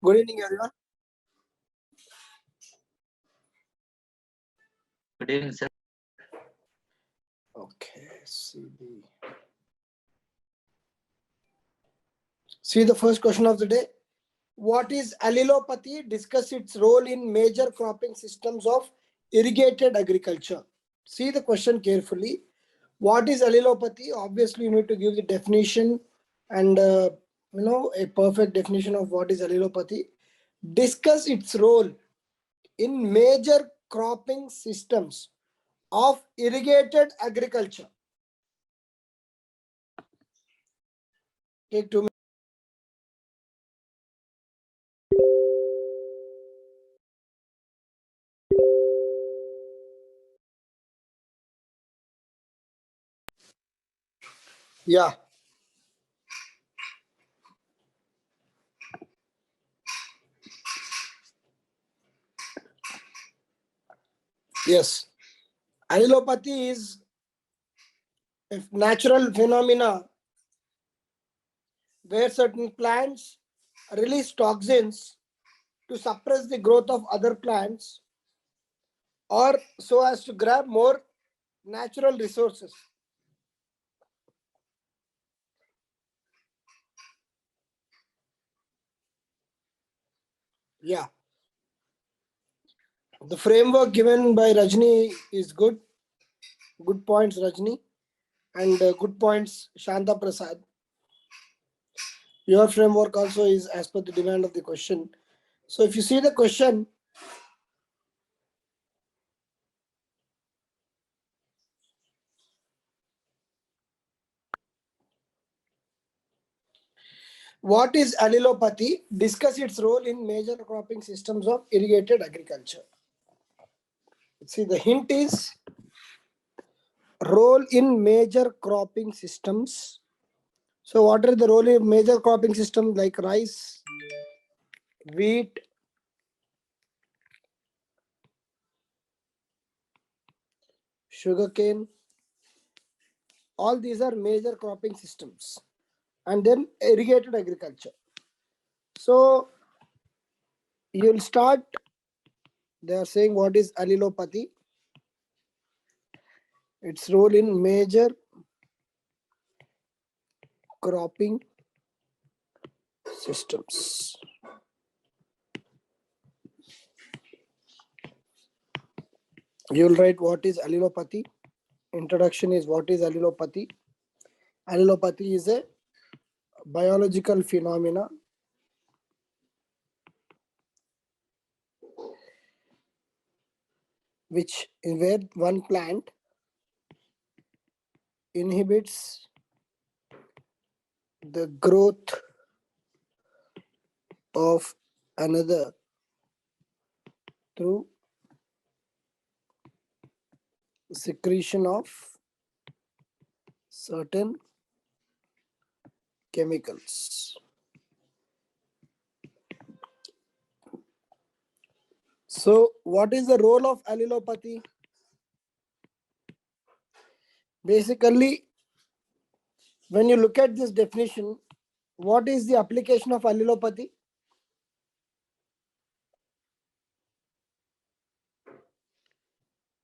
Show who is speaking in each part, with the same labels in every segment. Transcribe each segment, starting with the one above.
Speaker 1: Good evening, everyone.
Speaker 2: Good evening, sir.
Speaker 1: Okay, see the first question of the day. What is allelopathy? Discuss its role in major cropping systems of irrigated agriculture. See the question carefully. What is allelopathy? Obviously, you need to give the definition and a perfect definition of what is allelopathy. Discuss its role in major cropping systems of irrigated agriculture. Take 2 minutes. Yeah. Yes. Allelopathy is a natural phenomena where certain plants release toxins to suppress the growth of other plants or so as to grab more natural resources. Yeah. The framework given by Rajni is good. Good points, Rajni. And good points, Shanta Prasad. Your framework also is as per the demand of the question. So if you see the question, what is allelopathy? Discuss its role in major cropping systems of irrigated agriculture. See, the hint is role in major cropping systems. So what are the role in major cropping systems like rice, wheat, sugarcane? All these are major cropping systems. And then irrigated agriculture. So you'll start, they are saying what is allelopathy? Its role in major cropping systems. You'll write what is allelopathy. Introduction is what is allelopathy. Allelopathy is a biological phenomena which where one plant inhibits the growth of another through secretion of certain chemicals. So what is the role of allelopathy? Basically, when you look at this definition, what is the application of allelopathy?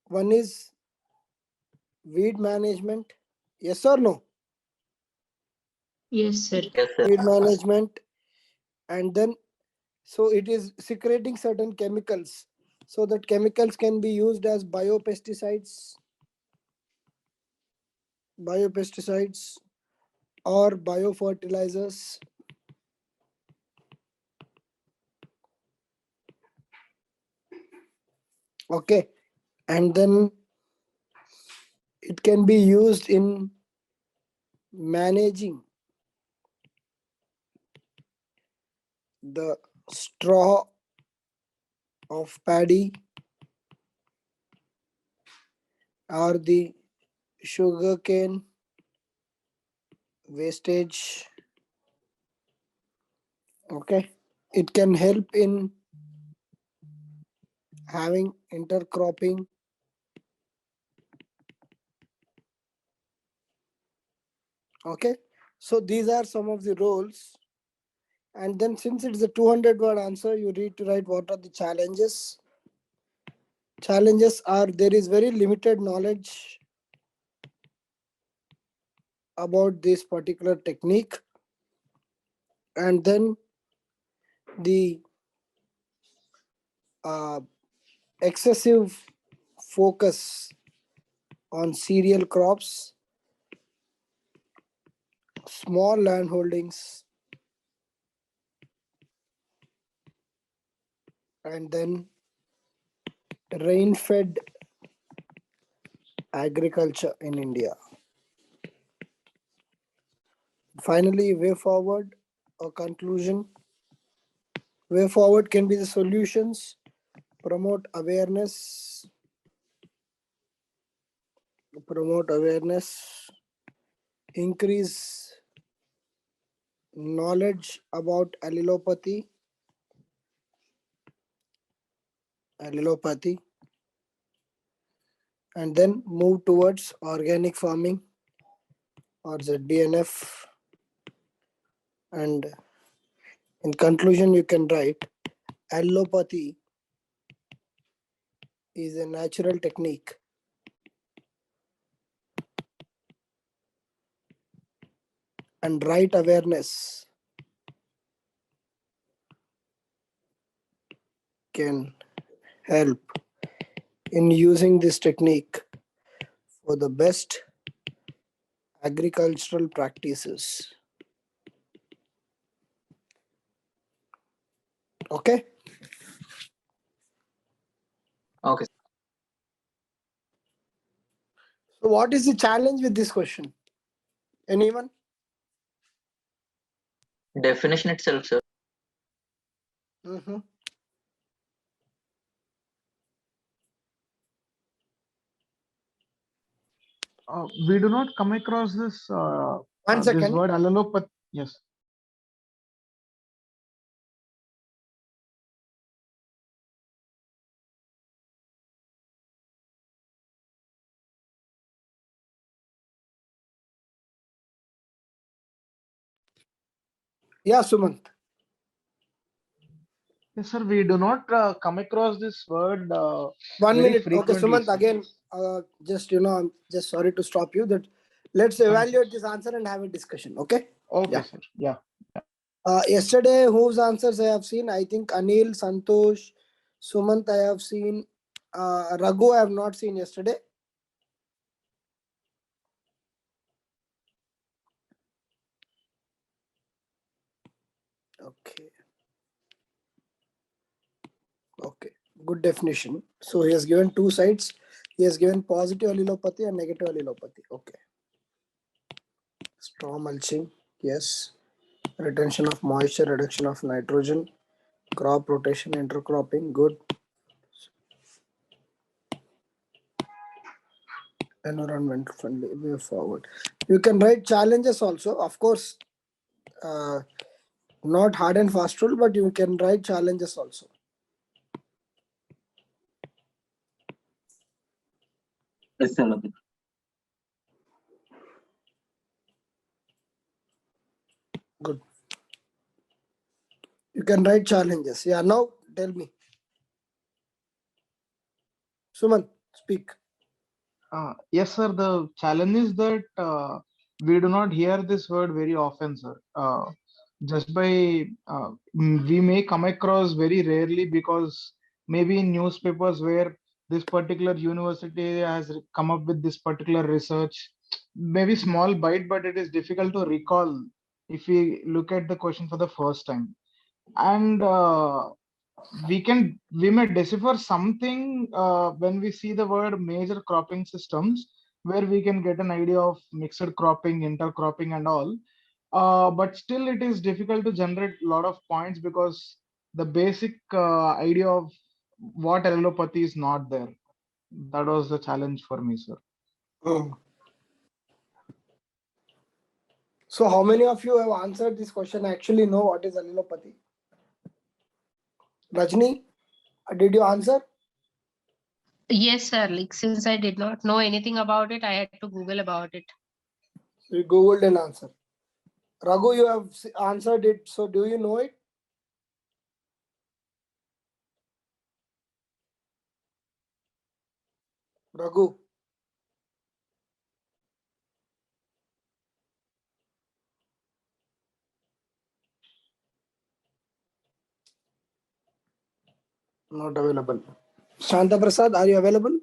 Speaker 1: One is weed management. Yes or no?
Speaker 3: Yes, sir.
Speaker 2: Yes, sir.
Speaker 1: Weed management, and then so it is secreting certain chemicals so that chemicals can be used as biopesticides or biofertilizers. Okay, and then it can be used in managing the straw of paddy or the sugarcane wastage. Okay, it can help in having intercropping. Okay, so these are some of the roles And then since it's a 200-word answer, you need to write what are the challenges. Challenges are there is very limited knowledge about this particular technique, and then the excessive focus on cereal crops, small land holdings, and then rain-fed agriculture in India. Finally, way forward or conclusion. Way forward can be the solutions, promote awareness, increase knowledge about allelopathy, and then move towards organic farming or ZDNF. And in conclusion, you can write allopathy is a natural technique and right awareness can help in using this technique for the best agricultural practices. Okay?
Speaker 2: Okay.
Speaker 1: So what is the challenge with this question? Anyone?
Speaker 2: Definition itself, sir.
Speaker 3: We do not come across this this word allelopathy. Yes.
Speaker 1: Yeah, Sumant.
Speaker 3: Yes, sir. We do not come across this word.
Speaker 1: 1
Speaker 3: very
Speaker 1: minute. Okay,
Speaker 3: frequently,
Speaker 1: Sumant,
Speaker 3: sir.
Speaker 1: again, I'm just sorry to stop you. That let's evaluate this answer and have a discussion. Okay?
Speaker 3: Okay,
Speaker 1: Yeah.
Speaker 3: sir. Yeah.
Speaker 1: Yesterday, whose answers I have seen? I think Anil, Santosh, Sumant I have seen. Raghu I have not seen yesterday. Okay. Okay. Good definition. So he has given two sides. He has given positive allelopathy and negative allelopathy. Okay. Straw mulching. Yes. Retention of moisture, reduction of nitrogen, crop rotation, intercropping. Good. Environment friendly, way forward. You can write challenges also, of course. Not hard and fast rule, but you can write challenges also.
Speaker 2: Yes, sir.
Speaker 1: Good. You can write challenges. Yeah, now tell me. Suman, speak.
Speaker 3: Yes, sir. The challenge is that we do not hear this word very often, sir. Just by we may come across very rarely because maybe in newspapers where this particular university has come up with this particular research, maybe small bite, but it is difficult to recall if we look at the question for the first time. And we may decipher something when we see the word major cropping systems, where we can get an idea of mixed cropping, intercropping, and all. But still, it is difficult to generate a lot of points because the basic idea of what allelopathy is not there. That was the challenge for me, sir.
Speaker 1: So how many of you have answered this question actually know what is allelopathy? Rajni, did you answer?
Speaker 4: Yes, sir. Like since I did not know anything about it, I had to Google about it.
Speaker 1: You Googled an answer. Raghu, you have answered it. So do you know it? Raghu. Not available. Shanta Prasad, are you available?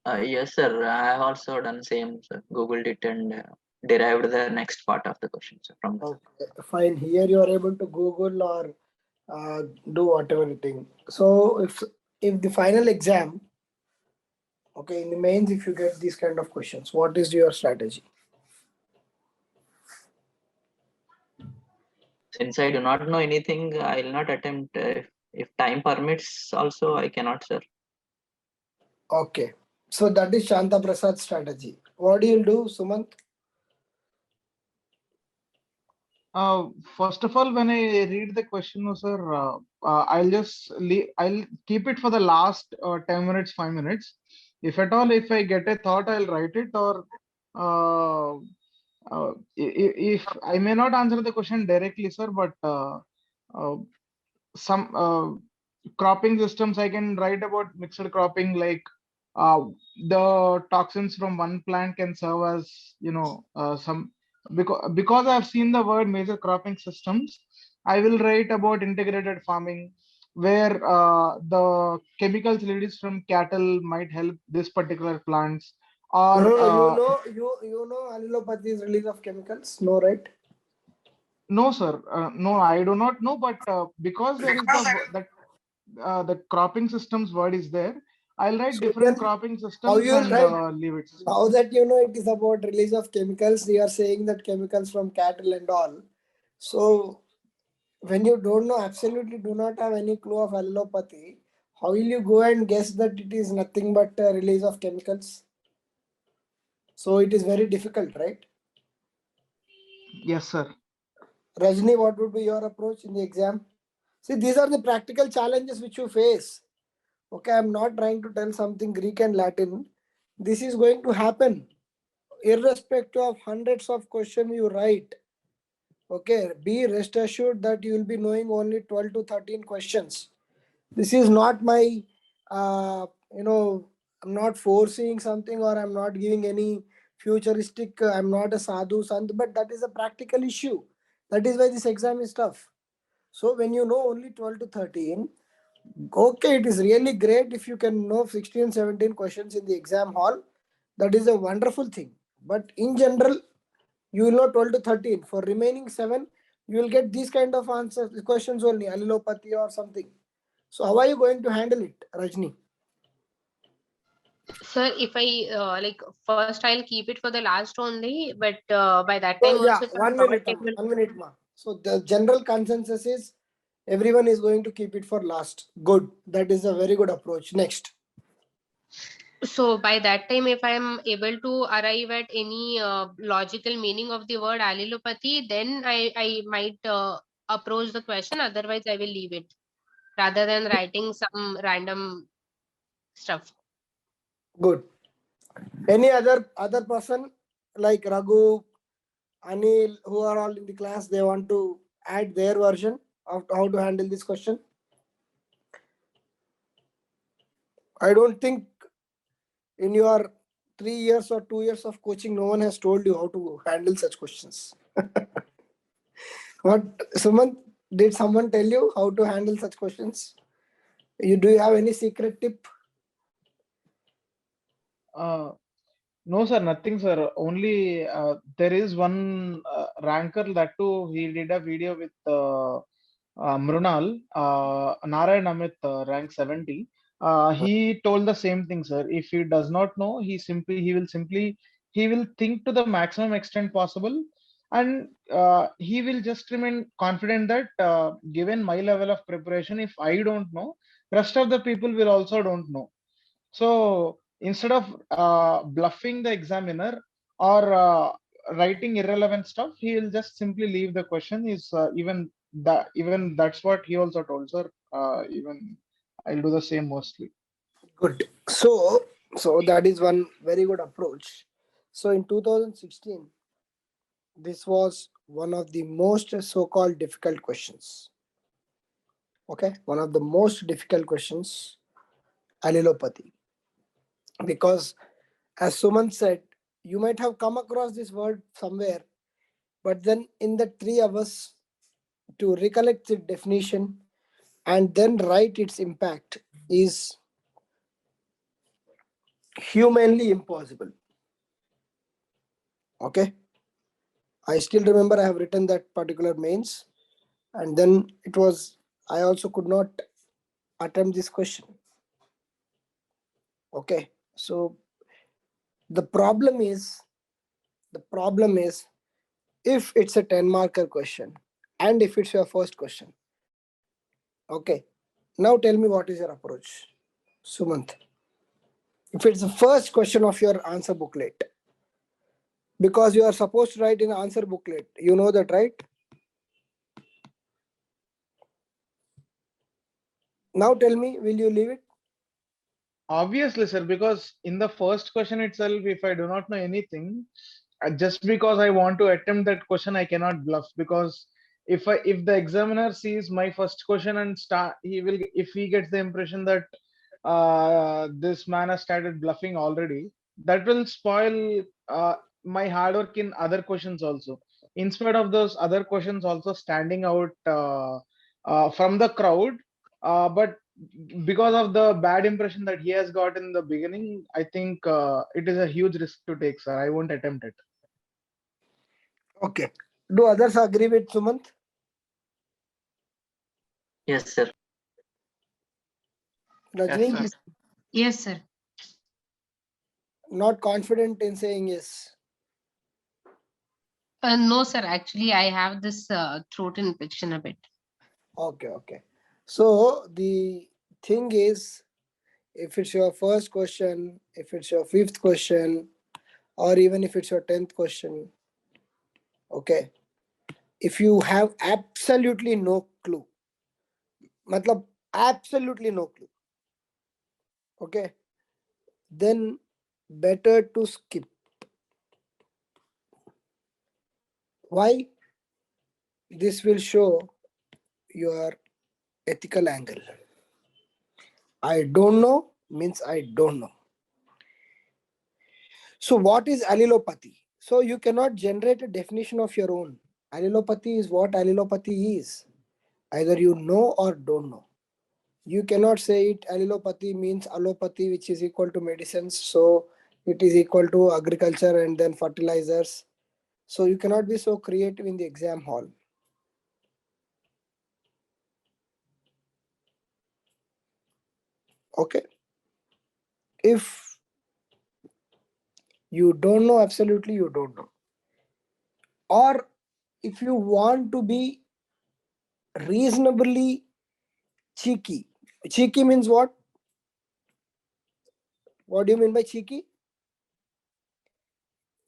Speaker 2: Yes, sir. I have also done same, sir. Googled it and derived the next part of the question, sir, from the
Speaker 1: Okay, fine. Here you are able to Google or do whatever you think. So if the final exam, okay, in the mains, if you get these kind of questions, what is your strategy?
Speaker 2: Since I do not know anything, I will not attempt. If time permits, also I cannot, sir.
Speaker 1: Okay, so that is Shanta Prasad's strategy. What do you do, Sumant?
Speaker 3: First of all, when I read the question, no, sir, I'll keep it for the last 10 minutes, 5 minutes. If at all, if I get a thought, I'll write it, or uh, if I may not answer the question directly, sir, but uh, some cropping systems I can write about mixed cropping, like uh, the toxins from one plant can serve as, some, because I've seen the word major cropping systems. I will write about integrated farming, where the chemicals released from cattle might help this particular plants, or
Speaker 1: No, you know allelopathy's release of chemicals. No, right?
Speaker 3: no, sir, no, I do not know, but because there is the cropping systems word is there, I'll write
Speaker 1: So
Speaker 3: different
Speaker 1: then,
Speaker 3: cropping
Speaker 1: how
Speaker 3: systems
Speaker 1: you will
Speaker 3: and
Speaker 1: write?
Speaker 3: leave it.
Speaker 1: Now that you know it is about release of chemicals, you are saying that chemicals from cattle and all. So when you don't know, absolutely do not have any clue of allelopathy, how will you go and guess that it is nothing but a release of chemicals? So it is very difficult, right?
Speaker 3: Yes, sir.
Speaker 1: Rajni, what would be your approach in the exam? See, these are the practical challenges which you face. Okay, I'm not trying to tell something Greek and Latin. This is going to happen irrespective of hundreds of questions you write. Okay, be rest assured that you will be knowing only 12 to 13 questions. This is not my, uh, you know, I'm not foreseeing something or I'm not giving any futuristic, I'm not a sadhu, sant, but that is a practical issue. That is why this exam is tough. So when you know only 12 to 13, okay, it is really great if you can know 16, 17 questions in the exam hall. That is a wonderful thing. But in general, you will know 12 to 13. For remaining 7, you will get these kind of answers, questions only, allelopathy or something. So how are you going to handle it, Rajni?
Speaker 4: Sir, if I like first, I'll keep it for the last only, but by that
Speaker 1: So
Speaker 4: time
Speaker 1: yeah,
Speaker 4: also, if I'm
Speaker 1: 1
Speaker 4: not
Speaker 1: minute,
Speaker 4: able
Speaker 1: 1 minute, ma. So the general consensus is everyone is going to keep it for last. Good. That is a very good approach. Next.
Speaker 4: so by that time, if I'm able to arrive at any logical meaning of the word allelopathy, then I might approach the question. Otherwise, I will leave it rather than writing some random stuff.
Speaker 1: Good. Any other person like Raghu, Anil, who are all in the class, they want to add their version of how to handle this question? I don't think in your 3 years or 2 years of coaching, no one has told you how to handle such questions. What, Sumant, did someone tell you how to handle such questions? Do you have any secret tip?
Speaker 3: Uh, no, sir, nothing, sir. Only there is one ranker that too. He did a video with Mrunal, Narayan Amit, rank 70. He told the same thing, sir. If he does not know, he will think to the maximum extent possible, and he will just remain confident that given my level of preparation, if I don't know, rest of the people will also don't know. So instead of bluffing the examiner or writing irrelevant stuff, he will just simply leave the question. Is even that's what he also told, sir. Even I'll do the same mostly.
Speaker 1: Good. So that is one very good approach. So in 2016, this was one of the most so-called difficult questions. Okay, one of the most difficult questions, allelopathy. Because as Suman said, you might have come across this word somewhere, but then in the 3 hours to recollect the definition and then write its impact is humanly impossible. Okay, I still remember I have written that particular mains, and then I also could not attempt this question. Okay, so the problem is if it's a 10 marker question and if it's your first question. Okay, now tell me what is your approach, Sumant. If it's the first question of your answer booklet, because you are supposed to write in answer booklet, you know that, right? Now tell me, will you leave it?
Speaker 3: Obviously, sir, because in the first question itself, if I do not know anything, just because I want to attempt that question, I cannot bluff, because if the examiner sees my first question and if he gets the impression that this man has started bluffing already, that will spoil my hard work in other questions also. In spite of those other questions also standing out from the crowd, but because of the bad impression that he has got in the beginning, I think it is a huge risk to take, sir. I won't attempt it.
Speaker 1: Okay. Do others agree with Sumant?
Speaker 2: Yes, sir.
Speaker 1: Rajni?
Speaker 5: Yes. Yes, sir.
Speaker 1: Not confident in saying yes.
Speaker 4: No, sir. Actually, I have this throat infection a bit.
Speaker 1: Okay. So the thing is, if it's your first question, if it's your 5th question, or even if it's your 10th question, okay, if you have absolutely no clue, matlab absolutely no clue, okay, then better to skip. Why? This will show your ethical angle. I don't know means I don't know. So what is allelopathy? So you cannot generate a definition of your own. Allelopathy is what allelopathy is. Either you know or don't know. You cannot say it allelopathy means allopathy, which is equal to medicines. So it is equal to agriculture and then fertilizers. So you cannot be so creative in the exam hall. Okay. If you don't know, absolutely you don't know. Or if you want to be reasonably cheeky. Cheeky means what? What do you mean by cheeky?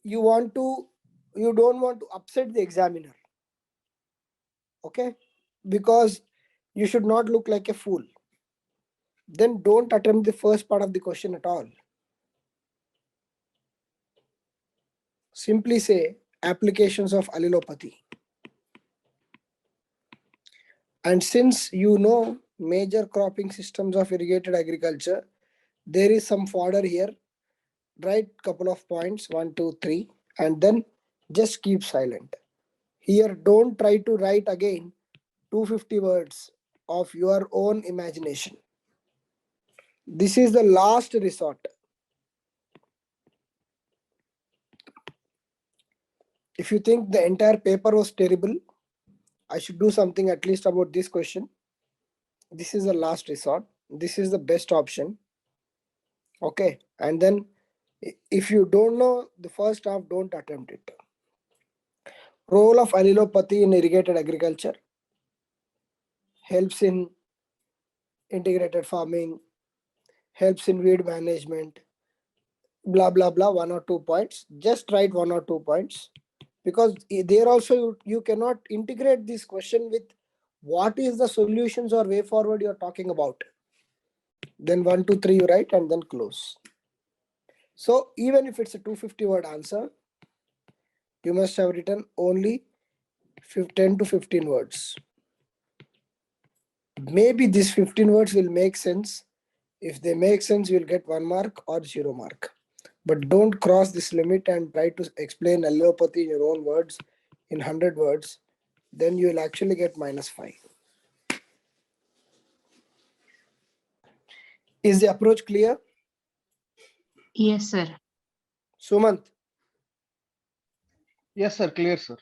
Speaker 1: You don't want to upset the examiner. Okay? Because you should not look like a fool. Then don't attempt the first part of the question at all. Simply say applications of allelopathy. And since you know major cropping systems of irrigated agriculture, there is some fodder here. Write couple of points, 1, 2, 3, and then just keep silent. Here, don't try to write again 250 words of your own imagination. This is the last resort. If you think the entire paper was terrible, I should do something at least about this question. This is the last resort. This is the best option. Okay, and then if you don't know the first half, don't attempt it. Role of allelopathy in irrigated agriculture. Helps in integrated farming, helps in weed management, blah blah blah, 1 or 2 points. Just write 1 or 2 points, because there also you cannot integrate this question with what is the solutions or way forward you're talking about. Then 1, 2, 3 you write and then close. So even if it's a 250 word answer, you must have written only 10 to 15 words. Maybe these 15 words will make sense. If they make sense, you'll get 1 mark or 0 mark. But don't cross this limit and try to explain allelopathy in your own words in 100 words. Then you will actually get -5. Is the approach clear?
Speaker 5: Yes, sir.
Speaker 1: Sumant,
Speaker 3: Yes, sir. Clear, sir.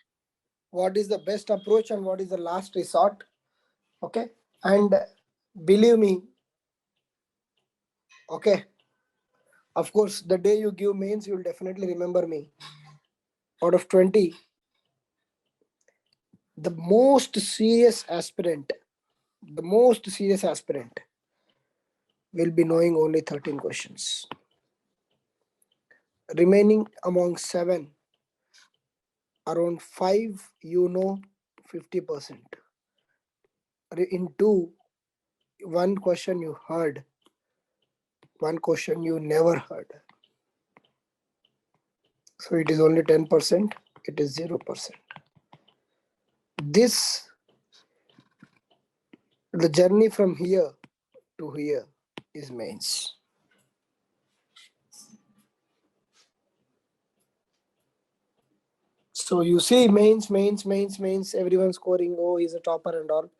Speaker 1: what is the best approach and what is the last resort? Okay. And believe me, okay, of course, the day you give mains, you will definitely remember me. Out of 20, the most serious aspirant will be knowing only 13 questions. Remaining among 7, around 5 you know 50%. In 2, 1 question you heard, 1 question you never heard. So it is only 10%, it is 0%. The journey from here to here is mains. So you see mains, everyone scoring, oh, he's a topper and all.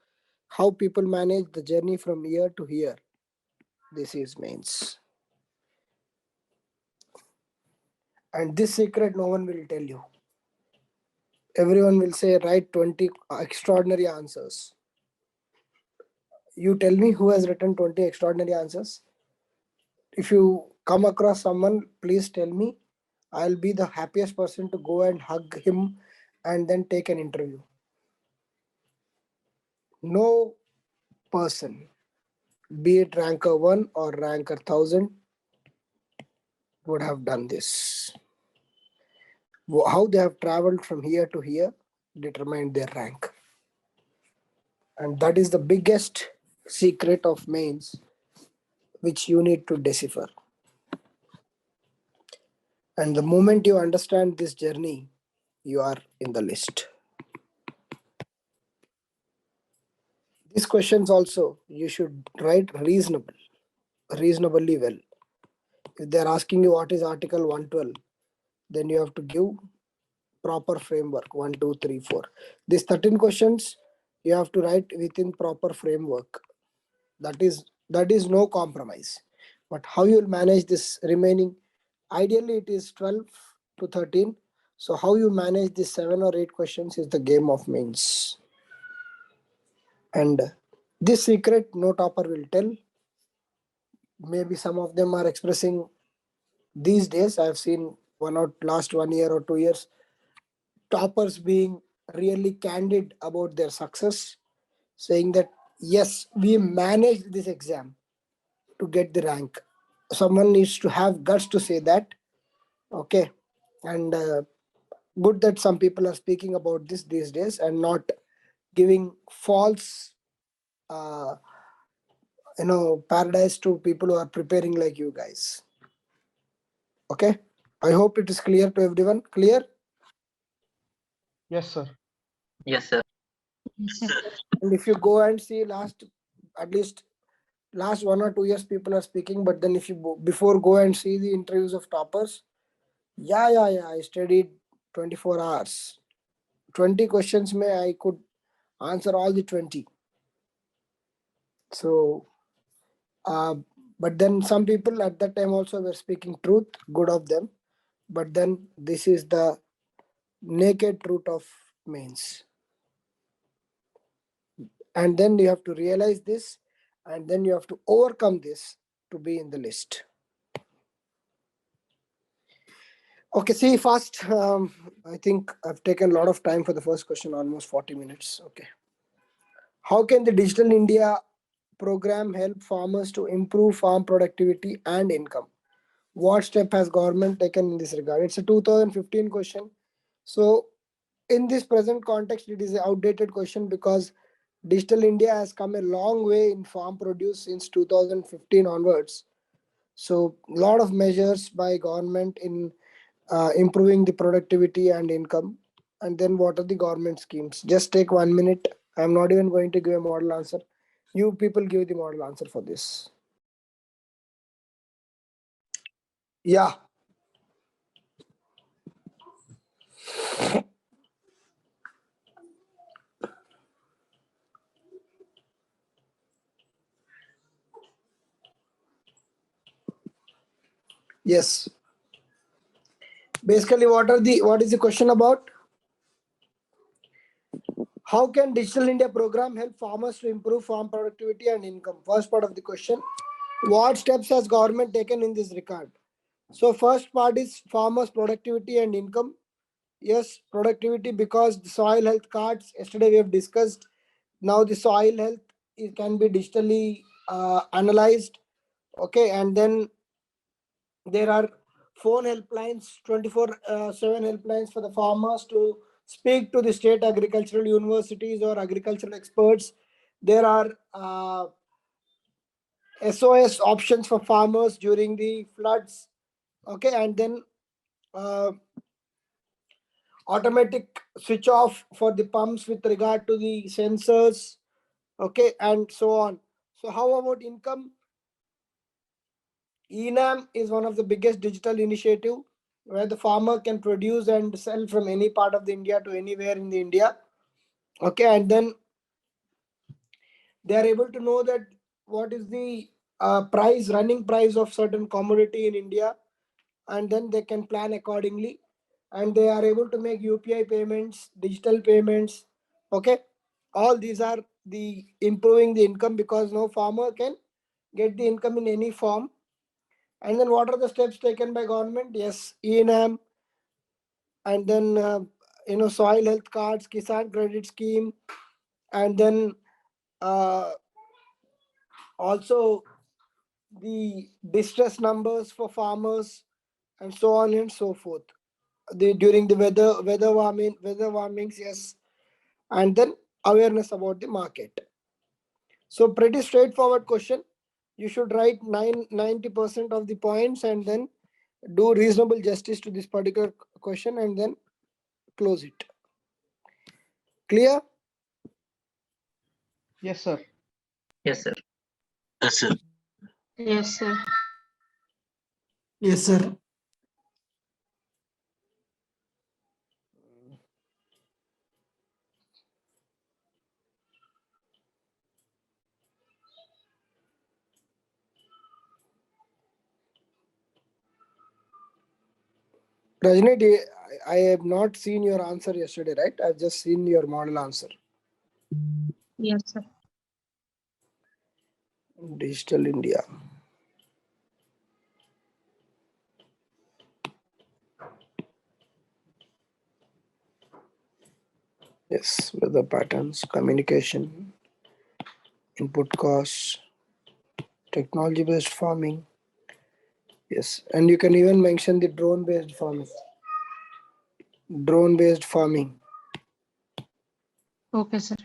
Speaker 1: How people manage the journey from here to here. This is mains. And this secret no one will tell you. Everyone will say write 20 extraordinary answers. You tell me who has written 20 extraordinary answers. If you come across someone, please tell me. I'll be the happiest person to go and hug him and then take an interview. No person, be it ranker 1 or ranker 1000, would have done this. How they have traveled from here to here determined their rank. And that is the biggest secret of mains which you need to decipher. And the moment you understand this journey, you are in the list. These questions also you should write reasonably well. If they're asking you what is Article 112, then you have to give proper framework 1, 2, 3, 4. These 13 questions you have to write within proper framework. That is no compromise. But how you will manage this remaining? Ideally, it is 12 to 13. So how you manage these 7 or 8 questions is the game of mains. And this secret no topper will tell. Maybe some of them are expressing these days. I have seen last 1 year or 2 years, toppers being really candid about their success, saying that yes, we managed this exam to get the rank. Someone needs to have guts to say that. Okay. And good that some people are speaking about this these days and not giving false paradise to people who are preparing like you guys. Okay, I hope it is clear to everyone. Clear?
Speaker 3: Yes, sir.
Speaker 2: Yes, sir.
Speaker 5: Yes, sir.
Speaker 1: And if you go and see at least last 1 or 2 years people are speaking, but then if you before go and see the interviews of toppers, I studied 24 hours. 20 questions I could answer all the 20. So but then some people at that time also were speaking truth, good of them. But then this is the naked truth of mains. And then you have to realize this, and then you have to overcome this to be in the list. Okay, see first, I think I've taken a lot of time for the first question, almost 40 minutes. Okay. How can the Digital India program help farmers to improve farm productivity and income? What step has government taken in this regard? It's a 2015 question. So in this present context, it is an outdated question because Digital India has come a long way in farm produce since 2015 onwards. So a lot of measures by government in improving the productivity and income. and then what are the government schemes. Just take 1 minute. I'm not even going to give a model answer. You people give the model answer for this. Yeah. Yes. Basically, what is the question about? How can Digital India program help farmers to improve farm productivity and income? First part of the question. What steps has government taken in this regard? So first part is farmers productivity and income. Yes, productivity because the soil health cards, yesterday we have discussed. Now the soil health, it can be digitally analyzed. Okay, and then there are phone helplines, 24/7 helplines for the farmers to speak to the state agricultural universities or agricultural experts. There are SOS options for farmers during the floods. Okay, and then uh, automatic switch off for the pumps with regard to the sensors. Okay, and so on. So how about income? ENAM is one of the biggest digital initiative where the farmer can produce and sell from any part of the India to anywhere in the India. Okay, and then they are able to know that what is the running price of certain commodity in India, and then they can plan accordingly, and they are able to make UPI payments, digital payments. Okay, all these are the improving the income because no farmer can get the income in any form. And then what are the steps taken by government? Yes, ENAM, and then soil health cards, Kisan credit scheme, and then uh, also the distress numbers for farmers, and so on and so forth. During the weather warmings, yes, and then awareness about the market. So pretty straightforward question. You should write 90% of the points and then do reasonable justice to this particular question and then close it. Clear?
Speaker 3: Yes, sir.
Speaker 2: Yes, sir.
Speaker 6: Yes, sir.
Speaker 5: Yes, sir.
Speaker 1: Yes, sir. Rajni, I have not seen your answer yesterday, right? I've just seen your model answer.
Speaker 5: Yes, sir.
Speaker 1: Digital India. Yes, weather patterns, communication, input costs, technology based farming. Yes, and you can even mention the drone based farming. Drone based farming.
Speaker 5: Okay, sir.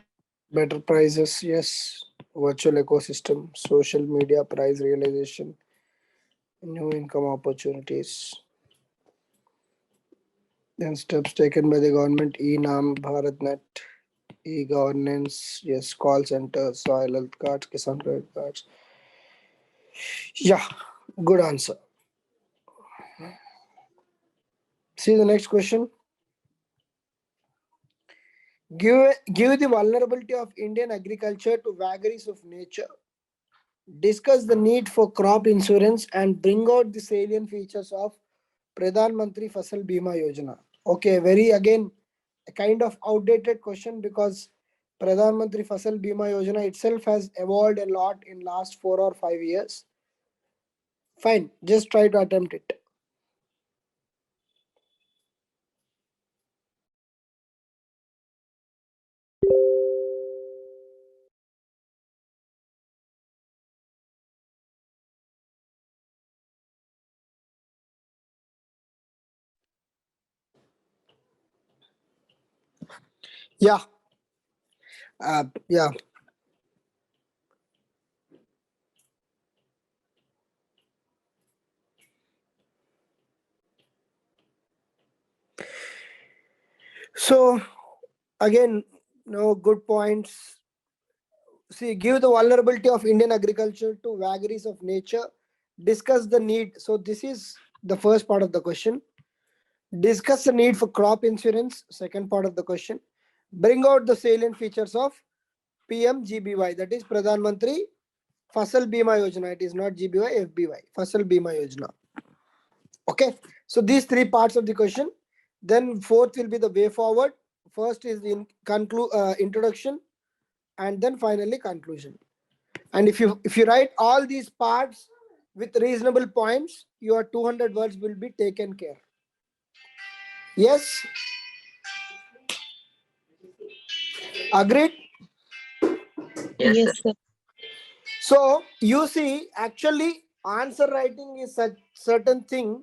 Speaker 1: Better prices, yes. Virtual ecosystem, social media price realization, new income opportunities. Then steps taken by the government, e-NAM, BharatNet, e-governance, yes, call centers, soil health cards, Kisan credit cards. Yeah, good answer. See the next question. Give the vulnerability of Indian agriculture to vagaries of nature. Discuss the need for crop insurance and bring out the salient features of Pradhan Mantri Fasal Bima Yojana. Okay, very again a kind of outdated question because Pradhan Mantri Fasal Bima Yojana itself has evolved a lot in last 4 or 5 years. Fine, just try to attempt it. Yeah, yeah. So again, no good points. See, give the vulnerability of Indian agriculture to vagaries of nature. Discuss the need. So this is the first part of the question. Discuss the need for crop insurance. Second part of the question. Bring out the salient features of PMGBY, that is Pradhan Mantri Fasal Bima Yojana. It is not GBY, FBY. Fasal Bima Yojana. Okay. So these three parts of the question. Then fourth will be the way forward. First is in introduction, and then finally conclusion. And if you write all these parts with reasonable points, your 200 words will be taken care. Yes, agreed.
Speaker 2: Yes,
Speaker 5: Yes,
Speaker 2: sir.
Speaker 5: sir.
Speaker 1: So you see, actually, answer writing is such certain thing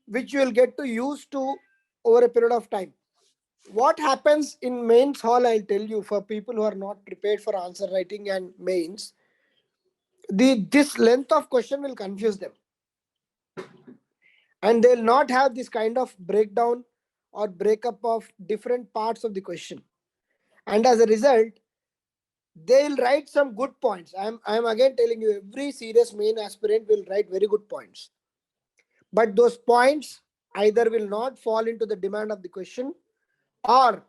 Speaker 1: which you will get to use to over a period of time. What happens in mains hall, I'll tell you, for people who are not prepared for answer writing and mains, this length of question will confuse them, and they'll not have this kind of breakdown or breakup of different parts of the question, and as a result they'll write some good points. I'm again telling you, every serious main aspirant will write very good points, but those points either will not fall into the demand of the question, or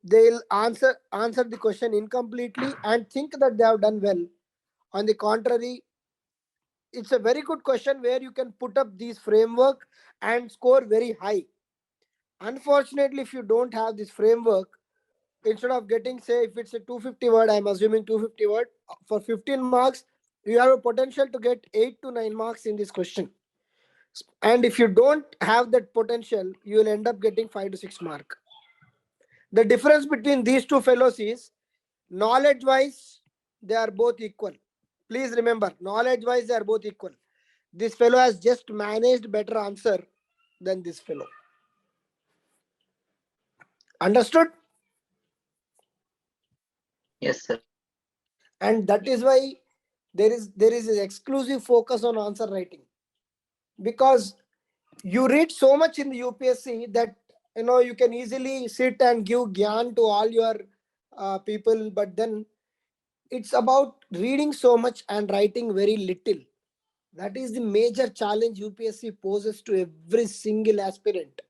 Speaker 1: they'll answer the question incompletely and think that they have done well. On the contrary, it's a very good question where you can put up these framework and score very high. Unfortunately, if you don't have this framework, instead of getting, say, if it's a 250 word, I'm assuming 250 word, for 15 marks, you have a potential to get 8 to 9 marks in this question. And if you don't have that potential, you will end up getting 5 to 6 mark. The difference between these two fellows is, knowledge wise, they are both equal. Please remember, knowledge wise, they are both equal. This fellow has just managed better answer than this fellow. Understood?
Speaker 2: Yes, sir.
Speaker 1: And that is why there is an exclusive focus on answer writing, because you read so much in the UPSC that you can easily sit and give gyan to all your people, but then it's about reading so much and writing very little. That is the major challenge UPSC poses to every single aspirant,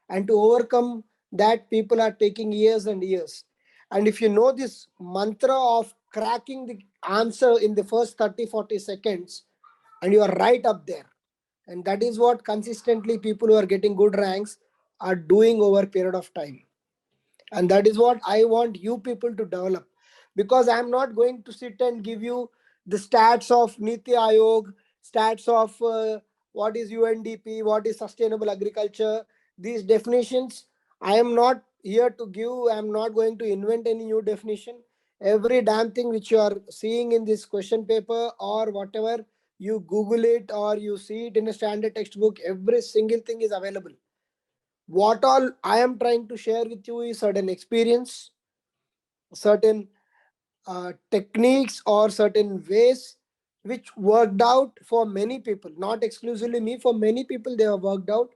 Speaker 1: and to overcome that, people are taking years and years. And if you know this mantra of cracking the answer in the first 30-40 seconds, and you are right up there, and that is what consistently people who are getting good ranks are doing over a period of time. And that is what I want you people to develop, because I'm not going to sit and give you the stats of Niti Aayog, stats of what is UNDP, what is sustainable agriculture. These definitions I am not here to give. I'm not going to invent any new definition. Every damn thing which you are seeing in this question paper or whatever, you Google it or you see it in a standard textbook, every single thing is available. What all I am trying to share with you is certain experience, certain techniques, or certain ways which worked out for many people, not exclusively me. For many people, they have worked out.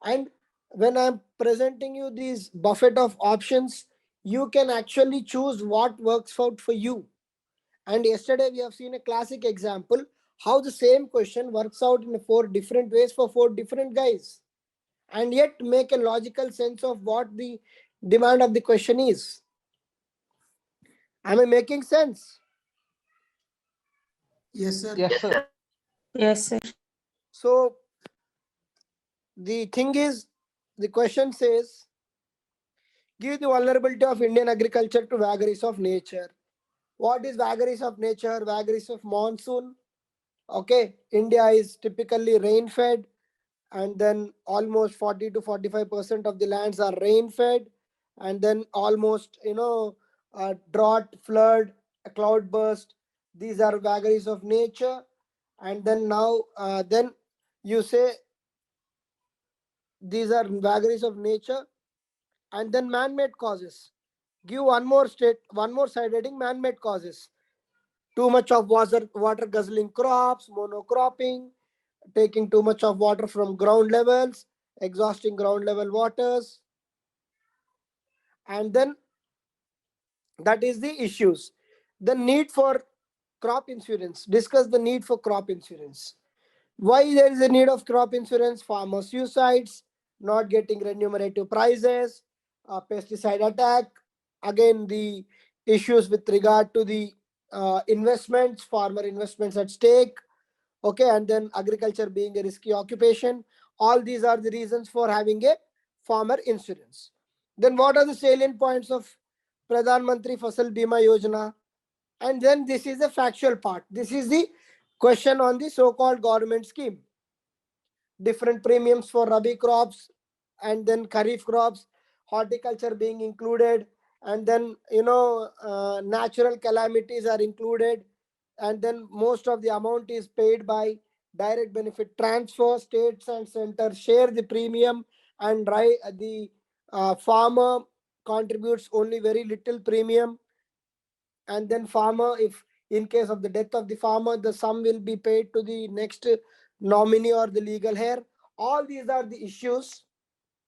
Speaker 1: And when I'm presenting you these buffet of options, you can actually choose what works out for you. And yesterday, we have seen a classic example how the same question works out in 4 different ways for 4 different guys, and yet make a logical sense of what the demand of the question is. Am I making sense?
Speaker 6: Yes, sir.
Speaker 3: Yes,
Speaker 2: Yes,
Speaker 3: sir.
Speaker 2: sir.
Speaker 5: Yes, sir.
Speaker 1: So the thing is, the question says, give the vulnerability of Indian agriculture to vagaries of nature. What is vagaries of nature? Vagaries of monsoon. Okay, India is typically rain fed, and then almost 40 to 45% of the lands are rain fed, and then almost drought, flood, a cloud burst. These are vagaries of nature. And then now then you say these are vagaries of nature. And then man-made causes. Give one more side heading: man-made causes. Too much of water guzzling crops, monocropping, taking too much of water from ground levels, exhausting ground level waters. and then that is the issues. The need for crop insurance. Discuss the need for crop insurance. Why there is a need of crop insurance? Farmer suicides, not getting remunerative prices, pesticide attack. Again, the issues with regard to the investments, farmer investments at stake. Okay, and then agriculture being a risky occupation. All these are the reasons for having a farmer insurance. Then what are the salient points of Pradhan Mantri Fasal Bima Yojana? And then this is the factual part. This is the question on the so-called government scheme. Different premiums for Rabi crops and then Kharif crops, horticulture being included, and then natural calamities are included, and then most of the amount is paid by direct benefit transfer. States and centers share the premium, and the farmer contributes only very little premium, and then farmer, if in case of the death of the farmer, the sum will be paid to the next nominee or the legal heir. All these are the issues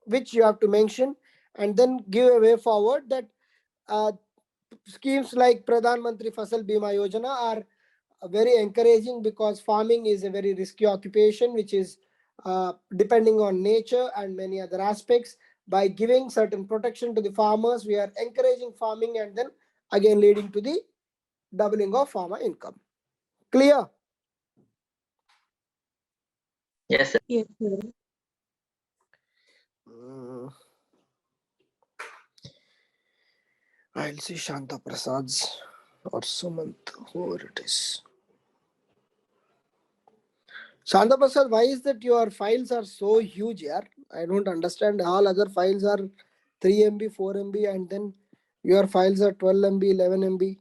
Speaker 1: which you have to mention, and then give a way forward that uh, schemes like Pradhan Mantri Fasal Bima Yojana are very encouraging, because farming is a very risky occupation which is depending on nature and many other aspects. By giving certain protection to the farmers, we are encouraging farming, and then again leading to the doubling of farmer income. Clear?
Speaker 2: Yes, sir.
Speaker 5: Yes, sir.
Speaker 1: I'll see Shanta Prasad's or Sumant, whoever it is. Shanta Prasad, why is that your files are so huge here? I don't understand. All other files are 3 MB, 4 MB, and then your files are 12 MB, 11 MB.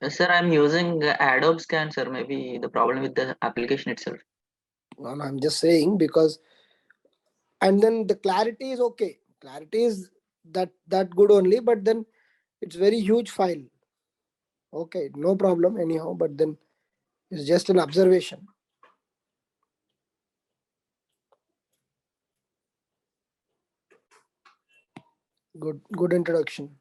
Speaker 2: Yes, sir, I'm using Adobe Scan, sir. Maybe the problem with the application itself.
Speaker 1: No, I'm just saying, because, and then the clarity is okay. Clarity is that good only, but then it's very huge file. Okay, no problem anyhow, but then it's just an observation. Good introduction.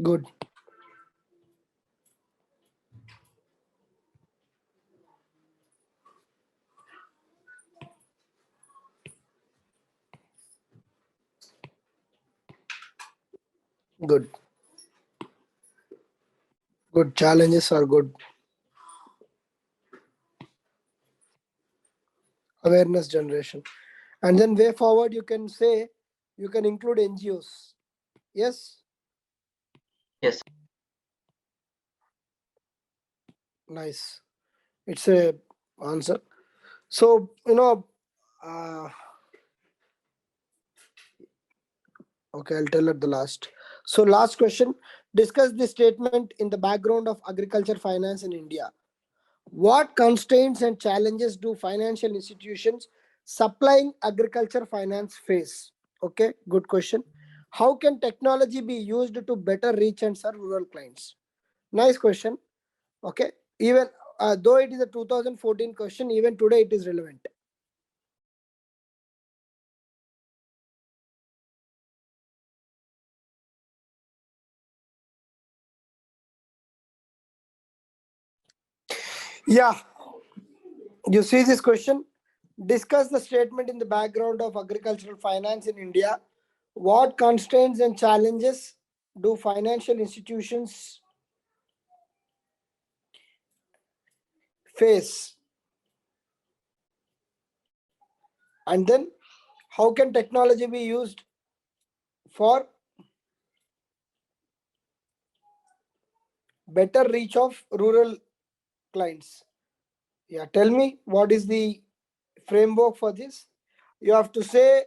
Speaker 1: Good. Good. Good. Challenges are good. Awareness generation. And then way forward, you can say, you can include NGOs. Yes?
Speaker 2: Yes.
Speaker 1: Nice. It's a answer. So, okay, I'll tell at the last. So last question, discuss the statement in the background of agriculture finance in India. What constraints and challenges do financial institutions supplying agriculture finance face? Okay, good question. How can technology be used to better reach and serve rural clients? Nice question. Okay, even though it is a 2014 question, even today it is relevant. Yeah, you see this question? Discuss the statement in the background of agricultural finance in India. What constraints and challenges do financial institutions face? And then how can technology be used for better reach of rural clients? Yeah, tell me what is the framework for this. You have to say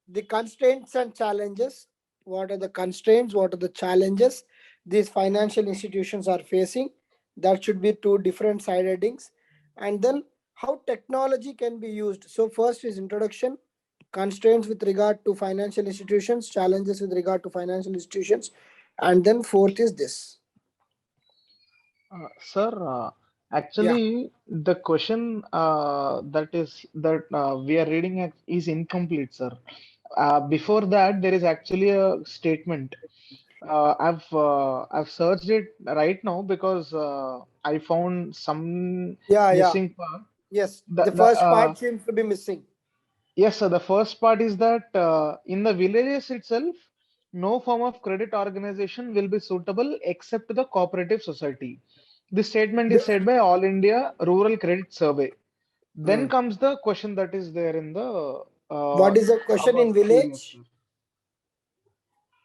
Speaker 1: the constraints and challenges. What are the constraints? What are the challenges these financial institutions are facing? That should be two different side headings. And then how technology can be used. So first is introduction, constraints with regard to financial institutions, challenges with regard to financial institutions, and then fourth is this.
Speaker 3: Sir, actually, the question that we are reading is incomplete, sir. Before that, there is actually a statement. I've searched it right now because I found some
Speaker 1: Yeah.
Speaker 3: missing part.
Speaker 1: Yes,
Speaker 3: The,
Speaker 1: the
Speaker 3: the
Speaker 1: first part seems to be missing.
Speaker 3: Yes, sir. The first part is that in the villages itself, no form of credit organization will be suitable except the cooperative society. This statement is said by All India Rural Credit Survey. Then comes the question that is there in the
Speaker 1: What is the question
Speaker 3: above
Speaker 1: in
Speaker 3: PDF,
Speaker 1: village?
Speaker 3: sir.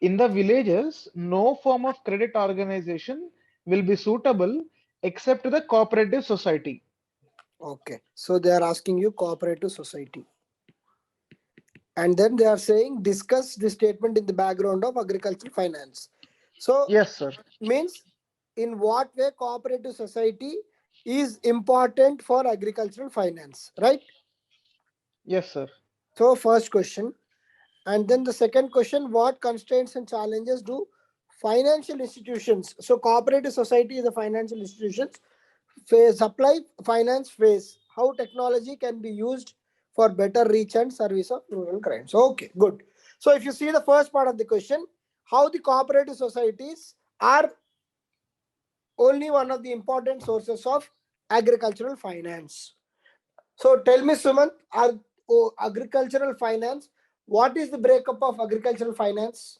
Speaker 3: In the villages, no form of credit organization will be suitable except the cooperative society.
Speaker 1: Okay, so they are asking you cooperative society. And then they are saying discuss the statement in the background of agricultural finance. So
Speaker 3: Yes, sir.
Speaker 1: means in what way cooperative society is important for agricultural finance, right?
Speaker 3: Yes, sir.
Speaker 1: So first question. And then the second question, what constraints and challenges do financial institutions, so cooperative society is the financial institutions, face supply finance face, how technology can be used for better reach and service of rural crimes. Okay, good. So if you see the first part of the question, how the cooperative societies are only one of the important sources of agricultural finance. So tell me, Sumant, agricultural finance, what is the breakup of agricultural finance?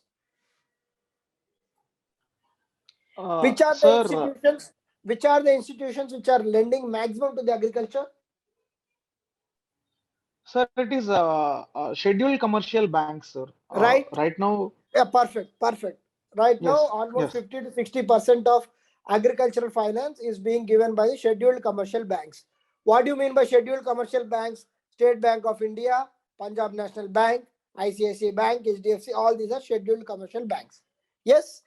Speaker 1: Which are the
Speaker 3: Sir,
Speaker 1: institutions? Which are the institutions which are lending maximum to the agriculture?
Speaker 3: Sir, it is scheduled commercial banks, sir.
Speaker 1: Right?
Speaker 3: Right now,
Speaker 1: Yeah, perfect. Right now,
Speaker 3: yes,
Speaker 1: almost
Speaker 3: yes,
Speaker 1: 50 to 60% of agricultural finance is being given by the scheduled commercial banks. What do you mean by scheduled commercial banks? State Bank of India, Punjab National Bank, ICICI Bank, HDFC, all these are scheduled commercial banks. Yes?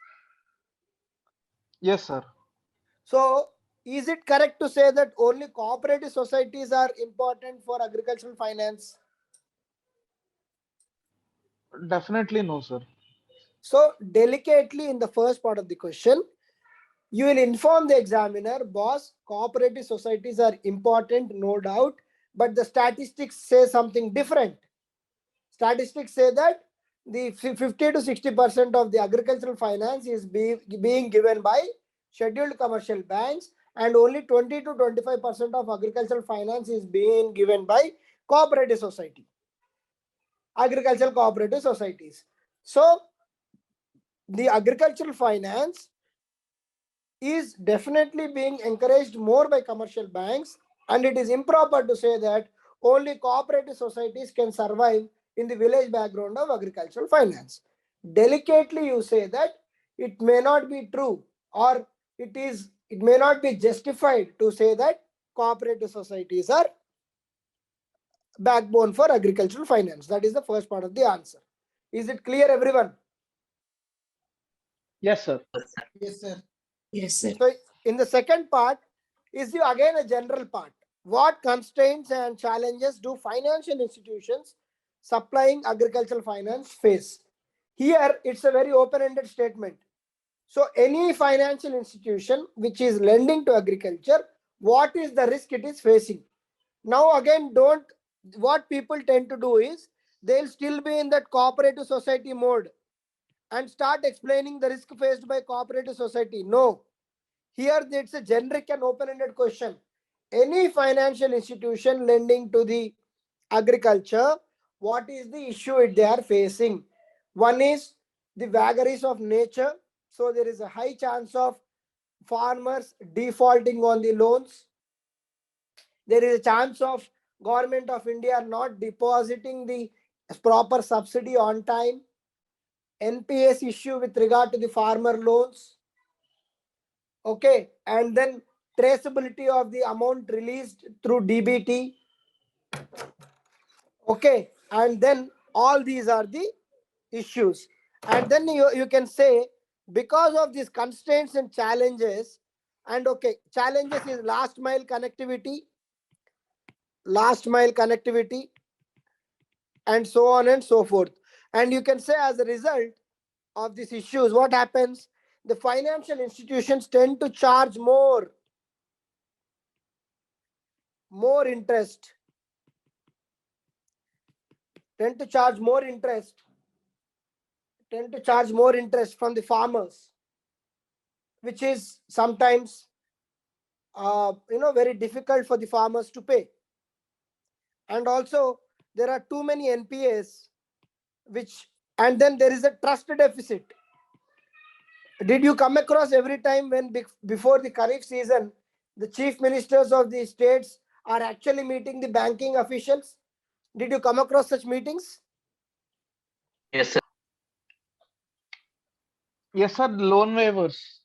Speaker 3: yes, sir.
Speaker 1: So, is it correct to say that only cooperative societies are important for agricultural finance?
Speaker 3: Definitely no, sir.
Speaker 1: So, delicately in the first part of the question, you will inform the examiner, boss, cooperative societies are important, no doubt, but the statistics say something different. Statistics say that the 50 to 60% of the agricultural finance is being given by scheduled commercial banks, and only 20 to 25% of agricultural finance is being given by cooperative society, agricultural cooperative societies. So the agricultural finance is definitely being encouraged more by commercial banks, and it is improper to say that only cooperative societies can survive in the village background of agricultural finance. Delicately you say that it may not be true, or it may not be justified to say that cooperative societies are backbone for agricultural finance. That is the first part of the answer. Is it clear, everyone?
Speaker 3: Yes, sir.
Speaker 1: Yes, sir.
Speaker 5: Yes, sir.
Speaker 1: So in the second part is again a general part. What constraints and challenges do financial institutions supplying agricultural finance face? Here it's a very open-ended statement. So any financial institution which is lending to agriculture, what is the risk it is facing? Now again, what people tend to do is they'll still be in that cooperative society mode and start explaining the risk faced by cooperative society. No, here it's a generic and open-ended question. Any financial institution lending to the agriculture, what is the issue they are facing? One is the vagaries of nature. So there is a high chance of farmers defaulting on the loans. There is a chance of government of India not depositing the proper subsidy on time. NPS issue with regard to the farmer loans. Okay, and then traceability of the amount released through DBT. Okay, and then All these are the issues. And then you can say, because of these constraints and challenges, and okay, challenges is last mile connectivity, and so on and so forth. And you can say, as a result of these issues, what happens? The financial institutions tend to charge more interest, tend to charge more interest from the farmers, which is sometimes very difficult for the farmers to pay. And also there are too many NPAs, and then there is a trust deficit. Did you come across every time when before the Kharif season, the chief ministers of the states are actually meeting the banking officials? Did you come across such meetings?
Speaker 2: Yes, sir.
Speaker 3: Yes, sir. Loan waivers.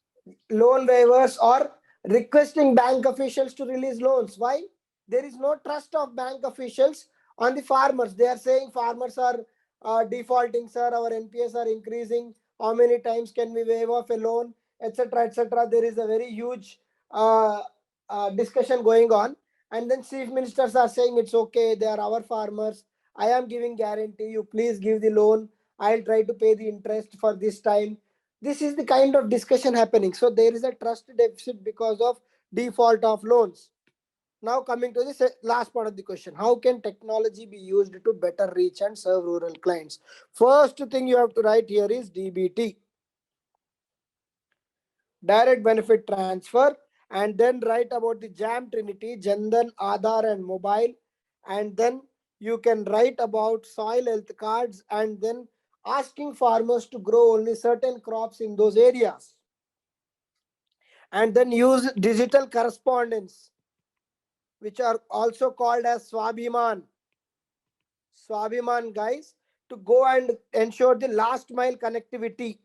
Speaker 1: Or requesting bank officials to release loans. Why? There is no trust of bank officials on the farmers. They are saying farmers are defaulting, sir, our NPS are increasing, how many times can we waive off a loan, etc., etc. There is a very huge discussion going on, and then chief ministers are saying it's okay, they are our farmers, I am giving guarantee, you please give the loan, I'll try to pay the interest for this time. This is the kind of discussion happening. So there is a trust deficit because of default of loans. Now coming to the last part of the question, how can technology be used to better reach and serve rural clients? First thing you have to write here is DBT, direct benefit transfer, and then write about the JAM Trinity, Jandan, Aadhaar and mobile, and then you can write about soil health cards, and then asking farmers to grow only certain crops in those areas, and then use digital correspondence, which are also called as Swabhiman guys, to go and ensure the last mile connectivity.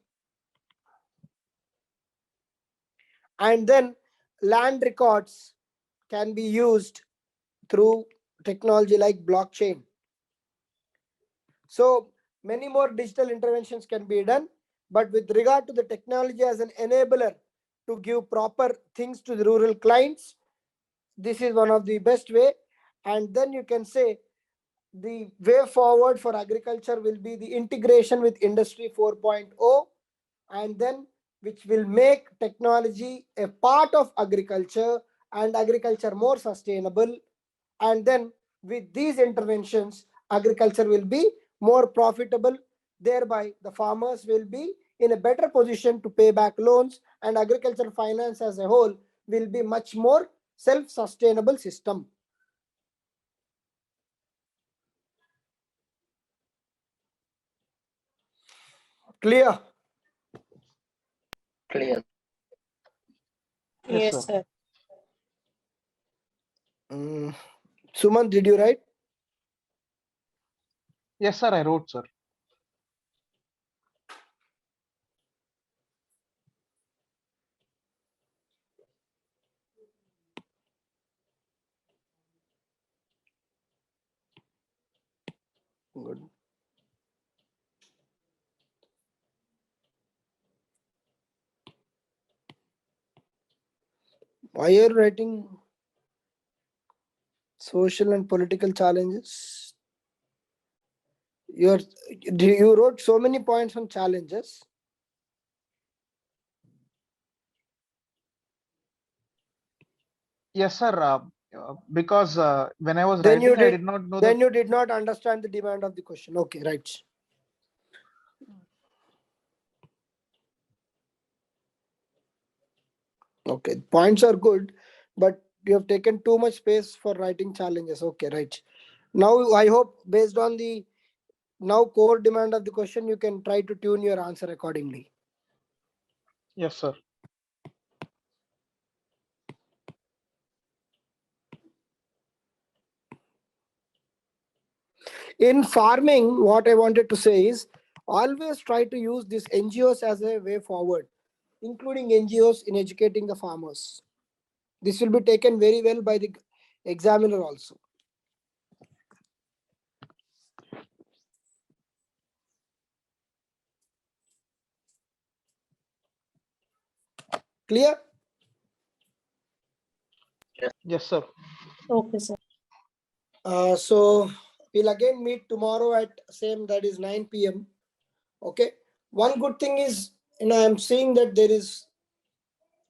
Speaker 1: And then land records can be used through technology like blockchain. So many more digital interventions can be done, but with regard to the technology as an enabler to give proper things to the rural clients, this is one of the best way. And then you can say the way forward for agriculture will be the integration with Industry 4.0, and then which will make technology a part of agriculture and agriculture more sustainable. And then with these interventions, agriculture will be more profitable. Thereby, the farmers will be in a better position to pay back loans, and agriculture finance as a whole will be much more self-sustainable system. Clear?
Speaker 2: Clear.
Speaker 3: Yes,
Speaker 5: Yes,
Speaker 3: sir.
Speaker 5: sir.
Speaker 1: Suman, did you write?
Speaker 3: Yes, sir. I wrote, sir.
Speaker 1: Good. Why are you writing social and political challenges? You wrote so many points on challenges.
Speaker 3: Yes, sir. Because when I was
Speaker 1: Then
Speaker 3: writing, I did not know
Speaker 1: you did not understand the demand of the question. Okay, right. Okay, points are good, but you have taken too much space for writing challenges. Okay, right. Now I hope based on the now core demand of the question, you can try to tune your answer accordingly.
Speaker 3: Yes, sir.
Speaker 1: In farming, what I wanted to say is always try to use these NGOs as a way forward, including NGOs in educating the farmers. This will be taken very well by the examiner also. Clear?
Speaker 3: Yes, sir.
Speaker 5: Okay, sir.
Speaker 1: So we'll again meet tomorrow at same, that is 9 p.m. Okay. One good thing is, I'm seeing that there is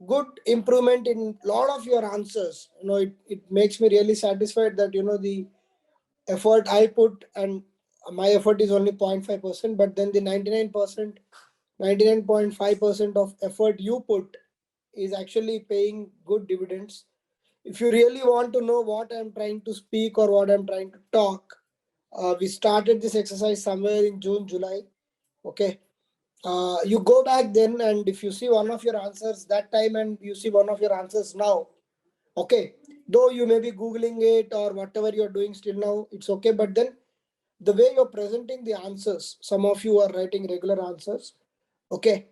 Speaker 1: good improvement in lot of your answers. It makes me really satisfied that the effort I put, and my effort is only 0.5%, but then the 99.5% of effort you put is actually paying good dividends. If you really want to know what I'm trying to speak or what I'm trying to talk, we started this exercise somewhere in June, July. Okay. You go back then, and if you see one of your answers that time and you see one of your answers now, okay, though you may be Googling it or whatever you're doing still now, it's okay. But then the way you're presenting the answers, some of you are writing regular answers. Okay.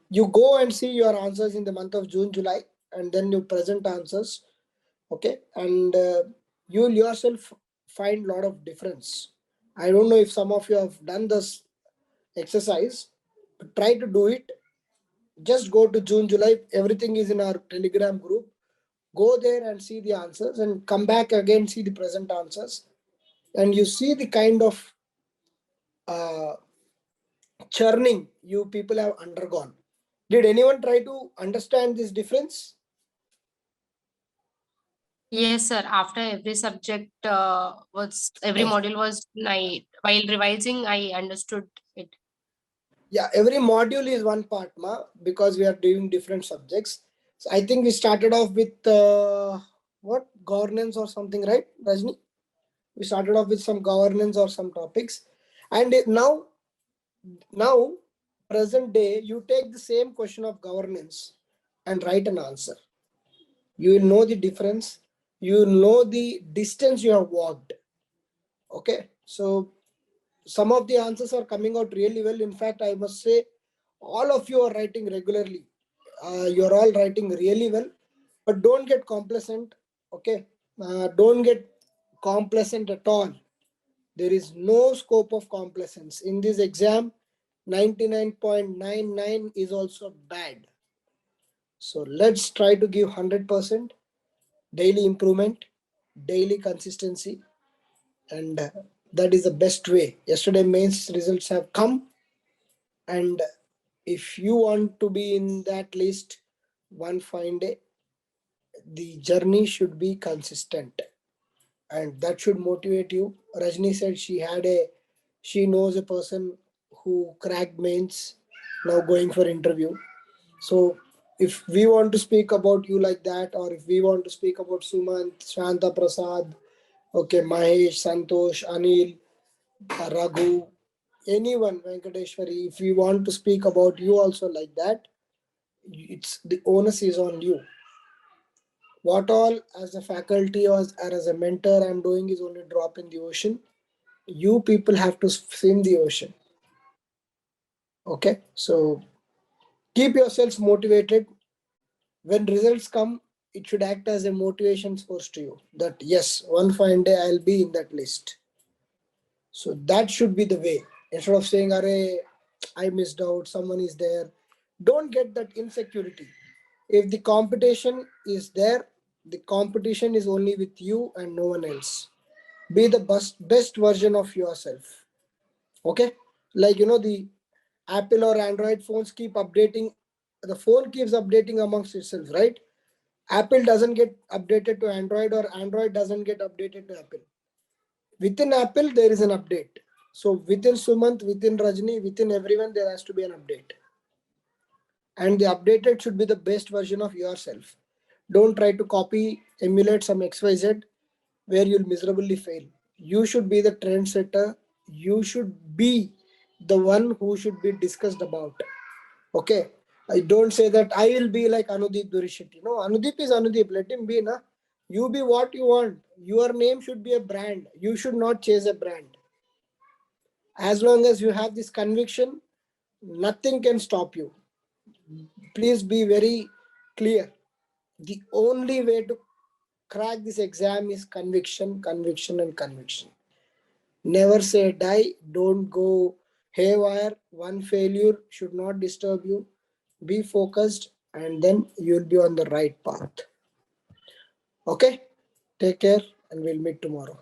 Speaker 1: You go and see your answers in the month of June, July, and then you present answers. Okay. And you'll yourself find a lot of difference. I don't know if some of you have done this exercise, but try to do it. Just go to June, July. Everything is in our Telegram group. Go there and see the answers and come back again, see the present answers. And you see the kind of uh, churning you people have undergone. Did anyone try to understand this difference?
Speaker 4: Yes, sir. After every subject every module was night. While revising, I understood it.
Speaker 1: Yeah, every module is one part, because we are doing different subjects. So I think we started off with what, governance or something, right, Rajni? We started off with some governance or some topics, and now present day, you take the same question of governance and write an answer. You will know the difference. You will know the distance you have walked. Okay, so some of the answers are coming out really well. In fact, I must say, all of you are writing regularly. You're all writing really well, but don't get complacent. Okay, don't get complacent at all. There is no scope of complacence in this exam. 99.99 is also bad. So let's try to give 100%, daily improvement, daily consistency, and that is the best way. Yesterday mains results have come, and if you want to be in that list one fine day, the journey should be consistent, and that should motivate you. Rajni said she knows a person who cracked mains, now going for interview. So if we want to speak about you like that, or if we want to speak about Sumant, Shanta Prasad, okay, Mahesh, Santosh, Anil, Raghu, anyone, Venkateshwari, if we want to speak about you also like that, it's the onus is on you. What all as a faculty or as a mentor I'm doing is only drop in the ocean. You people have to swim the ocean. Okay, so keep yourselves motivated. When results come, it should act as a motivation source to you, that yes, one fine day I'll be in that list. So that should be the way. Instead of saying, "Arey, I missed out, someone is there," don't get that insecurity. If the competition is there, the competition is only with you and no one else. Be the best version of yourself. Okay, like the Apple or Android phones keep updating. The phone keeps updating amongst itself, right? Apple doesn't get updated to Android, or Android doesn't get updated to Apple. Within Apple, there is an update. So within Sumant, within Rajni, within everyone, there has to be an update. And the updated should be the best version of yourself. Don't try to copy, emulate some XYZ where you'll miserably fail. You should be the trendsetter. You should be the one who should be discussed about. Okay. I don't say that I will be like Anudeep Durishetty. No, Anudeep is Anudeep. Let him be, na. You be what you want. Your name should be a brand. You should not chase a brand. As long as you have this conviction, nothing can stop you. Please be very clear. The only way to crack this exam is conviction, conviction, and conviction. Never say die. Don't go haywire. One failure should not disturb you. Be focused. and then you'll be on the right path. Okay, take care and we'll meet tomorrow.